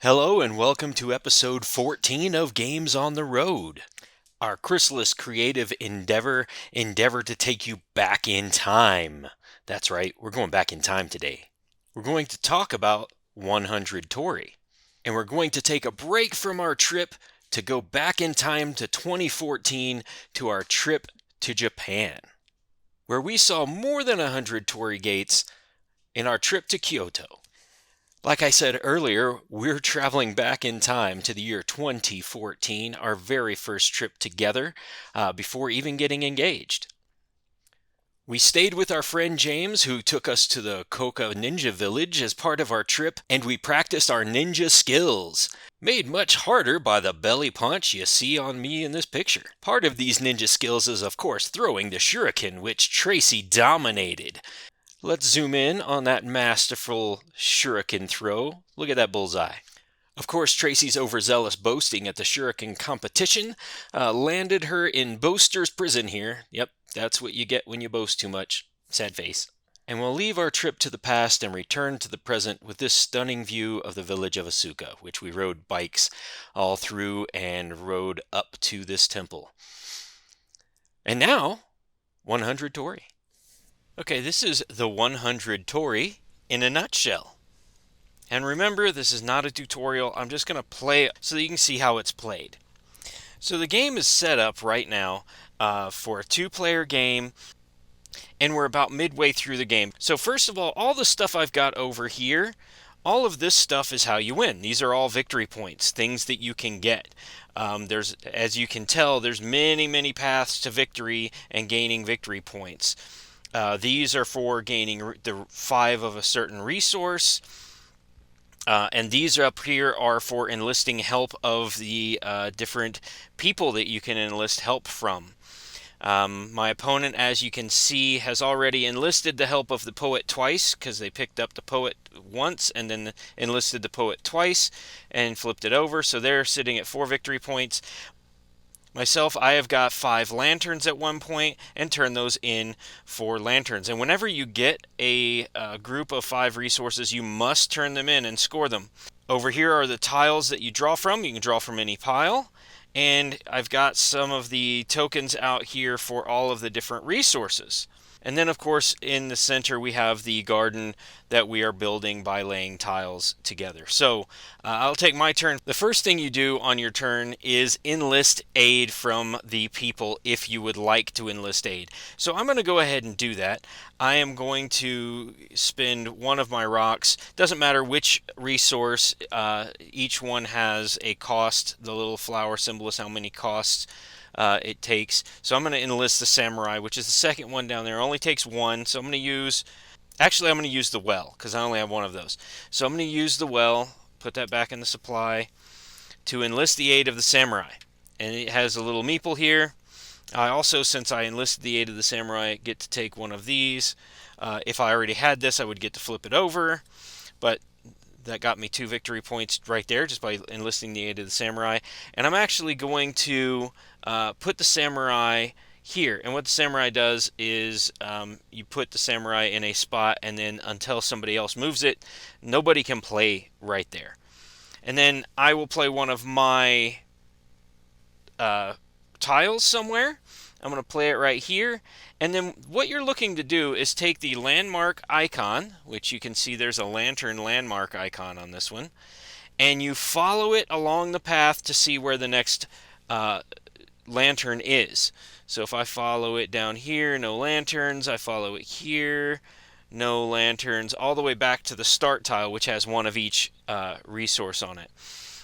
Hello and welcome to episode 14 of Games on the Road. Our chrysalis creative endeavor to take you back in time. That's right, we're going back in time today. We're going to talk about 100 Torii. And we're going to take a break from our trip to go back in time to 2014 to our trip to Japan, where we saw more than 100 Torii gates in our trip to Kyoto. Like I said earlier, we're traveling back in time to the year 2014, our very first trip together, before even getting engaged. We stayed with our friend James, who took us to the Koka Ninja Village as part of our trip, and we practiced our ninja skills, made much harder by the belly punch you see on me in this picture. Part of these ninja skills is, of course, throwing the shuriken, which Tracy dominated. Let's zoom in on that masterful shuriken throw. Look at that bullseye. Of course, Tracy's overzealous boasting at the shuriken competition landed her in boaster's prison here. Yep, that's what you get when you boast too much. Sad face. And we'll leave our trip to the past and return to the present with this stunning view of the village of Asuka, which we rode bikes all through and rode up to this temple. And now, 100 Torii. Okay, this is the 100 Torii in a nutshell. And remember, this is not a tutorial. I'm just going to play it so that you can see how it's played. So the game is set up right now for a two-player game, and we're about midway through the game. So first of all the stuff I've got over here, all of this stuff is how you win. These are all victory points, things that you can get. As you can tell, there's many paths to victory and gaining victory points. These are for gaining the 5 of a certain resource, and these up here are for enlisting help of the different people that you can enlist help from. My opponent, as you can see, has already enlisted the help of the poet twice, because they picked up the poet once and then enlisted the poet twice and flipped it over, so they're sitting at 4 victory points. Myself, I have got 5 lanterns at one point and turn those in for lanterns. And whenever you get a group of 5 resources, you must turn them in and score them. Over here are the tiles that you draw from. You can draw from any pile. And I've got some of the tokens out here for all of the different resources. And then, of course, in the center we have the garden that we are building by laying tiles together. So I'll take my turn. The first thing you do on your turn is enlist aid from the people if you would like to enlist aid. So I'm going to go ahead and do that. I am going to spend one of my rocks. Doesn't matter which resource. Each one has a cost. The little flower symbol is how many costs it takes. So I'm going to enlist the samurai, which is the second one down there. It only takes 1, so I'm going to use... Actually, I'm going to use the well, because I only have 1 of those. So I'm going to use the well, put that back in the supply, to enlist the aid of the samurai. And it has a little meeple here. I also, since I enlisted the aid of the samurai, get to take one of these. If I already had this, I would get to flip it over. But that got me 2 victory points right there, just by enlisting the aid of the samurai. And I'm actually going to put the samurai here. And what the samurai does is you put the samurai in a spot, and then until somebody else moves it, nobody can play right there. And then I will play one of my tiles somewhere. I'm going to play it right here. And then what you're looking to do is take the landmark icon, which you can see there's a lantern landmark icon on this one, and you follow it along the path to see where the next lantern is. So if I follow it down here, no lanterns. I follow it here, no lanterns, all the way back to the start tile, which has 1 of each resource on it.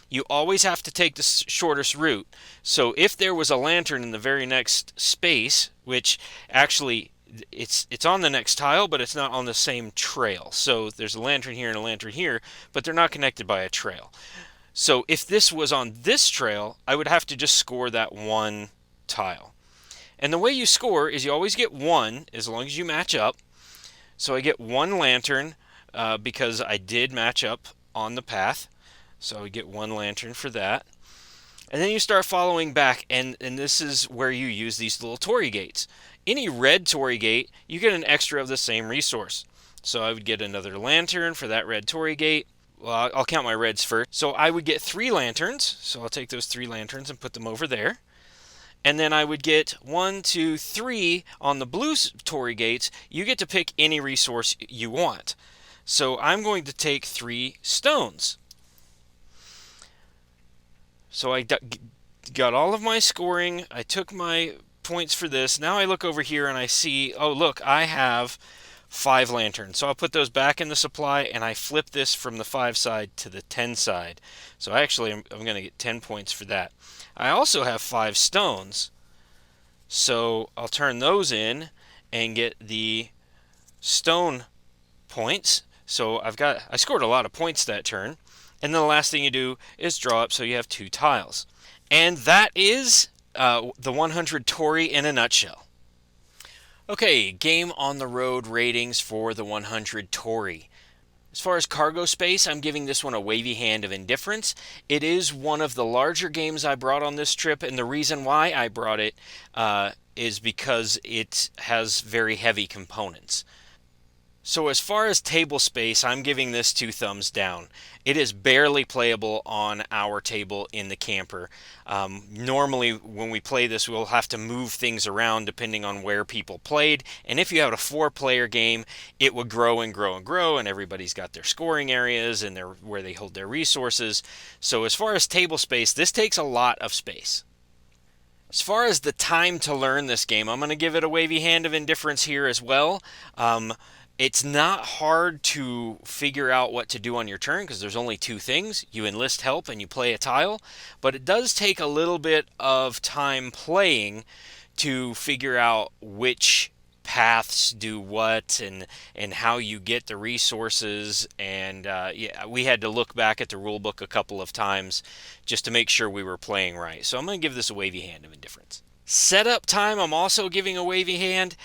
You always have to take the shortest route. So if there was a lantern in the very next space, which actually it's on the next tile, but it's not on the same trail. So there's a lantern here and a lantern here, but they're not connected by a trail. So if this was on this trail, I would have to just score that 1 tile. And the way you score is you always get 1 as long as you match up. So I get 1 lantern because I did match up on the path. So we get 1 lantern for that. And then you start following back, and this is where you use these little Torii gates. Any red Torii gate, you get an extra of the same resource. So I would get another lantern for that red Torii gate. well, I'll count my reds first. So I would get 3 lanterns. So I'll take those 3 lanterns and put them over there. And then I would get 1, 2, 3 on the blue Torii gates. You get to pick any resource you want. So I'm going to take 3 stones. So I got all of my scoring. I took my points for this. Now I look over here and I see, oh, look, I have 5 lanterns. So I'll put those back in the supply and I flip this from the 5 side to the 10 side. So actually, I'm going to get 10 points for that. I also have 5 stones. So I'll turn those in and get the stone points. So I scored a lot of points that turn. And then the last thing you do is draw up so you have 2 tiles. And that is the 100 Torii in a nutshell. Okay, game on the road ratings for the 100 Torii. As far as cargo space, I'm giving this one a wavy hand of indifference. It is one of the larger games I brought on this trip, and the reason why I brought it is because it has very heavy components. So as far as table space, I'm giving this 2 thumbs down. It is barely playable on our table in the camper. Normally when we play this, we'll have to move things around depending on where people played. And if you had a 4-player game, it would grow and grow and grow, and everybody's got their scoring areas and where they hold their resources. So as far as table space, this takes a lot of space. As far as the time to learn this game, I'm going to give it a wavy hand of indifference here as well. It's not hard to figure out what to do on your turn because there's only 2 things. You enlist help and you play a tile, but it does take a little bit of time playing to figure out which paths do what and how you get the resources. And yeah, we had to look back at the rule book a couple of times just to make sure we were playing right. So I'm going to give this a wavy hand of indifference. Setup time, I'm also giving a wavy hand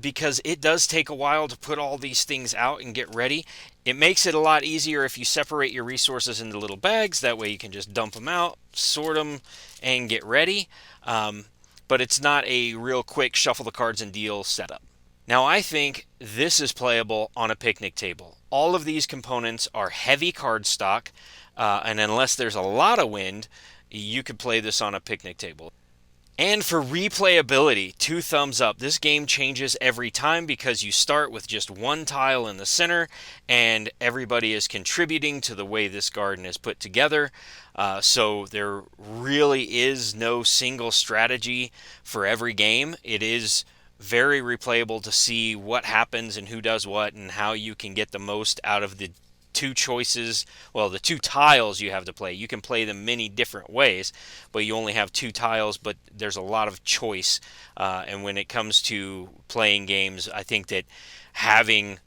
because it does take a while to put all these things out and get ready. It makes it a lot easier if you separate your resources into little bags. That way you can just dump them out, sort them, and get ready. But it's not a real quick shuffle the cards and deal setup. Now I think this is playable on a picnic table. All of these components are heavy cardstock, and unless there's a lot of wind, you could play this on a picnic table. And for replayability, 2 thumbs up. This game changes every time because you start with just 1 tile in the center and everybody is contributing to the way this garden is put together. So there really is no single strategy for every game. It is very replayable to see what happens and who does what and how you can get the most out of the 2 choices, well, the 2 tiles you have to play. You can play them many different ways, but you only have 2 tiles, but there's a lot of choice. And when it comes to playing games, I think that having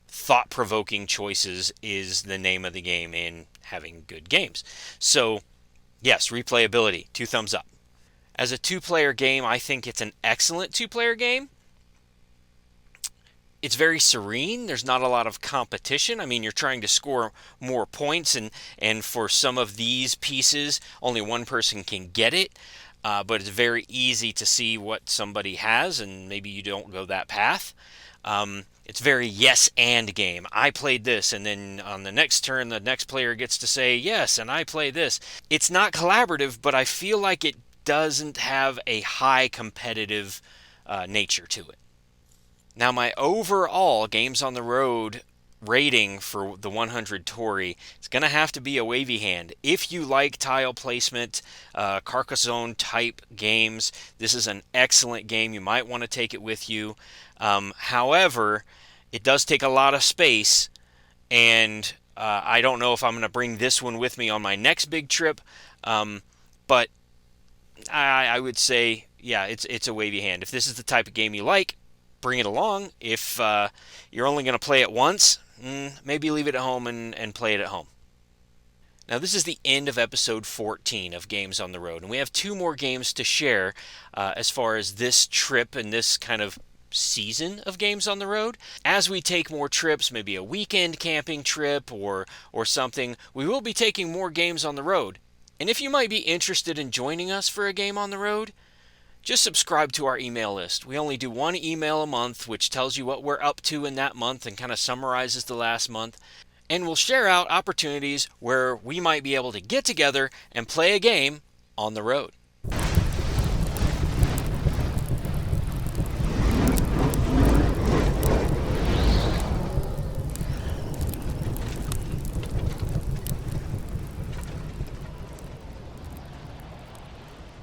thought-provoking choices is the name of the game in having good games. So, yes, replayability, 2 thumbs up. As a 2-player game, I think it's an excellent 2-player game. It's very serene. There's not a lot of competition. I mean, you're trying to score more points, and for some of these pieces, only one person can get it. But it's very easy to see what somebody has, and maybe you don't go that path. It's very yes and game. I played this, and then on the next turn, the next player gets to say yes, and I play this. It's not collaborative, but I feel like it doesn't have a high competitive nature to it. Now, my overall Games on the Road rating for the 100 Torii is going to have to be a wavy hand. If you like tile placement, Carcassonne type games, this is an excellent game. You might want to take it with you. However, it does take a lot of space, and I don't know if I'm going to bring this one with me on my next big trip, but I would say, yeah, it's a wavy hand. If this is the type of game you like, bring it along. If you're only going to play it once, maybe leave it at home and play it at home. Now, this is the end of episode 14 of Games on the Road, and we have 2 more games to share as far as this trip and this kind of season of Games on the Road. As we take more trips, maybe a weekend camping trip or something, we will be taking more games on the road. And if you might be interested in joining us for a game on the road, just subscribe to our email list. We only do 1 email a month, which tells you what we're up to in that month and kind of summarizes the last month. and we'll share out opportunities where we might be able to get together and play a game on the road.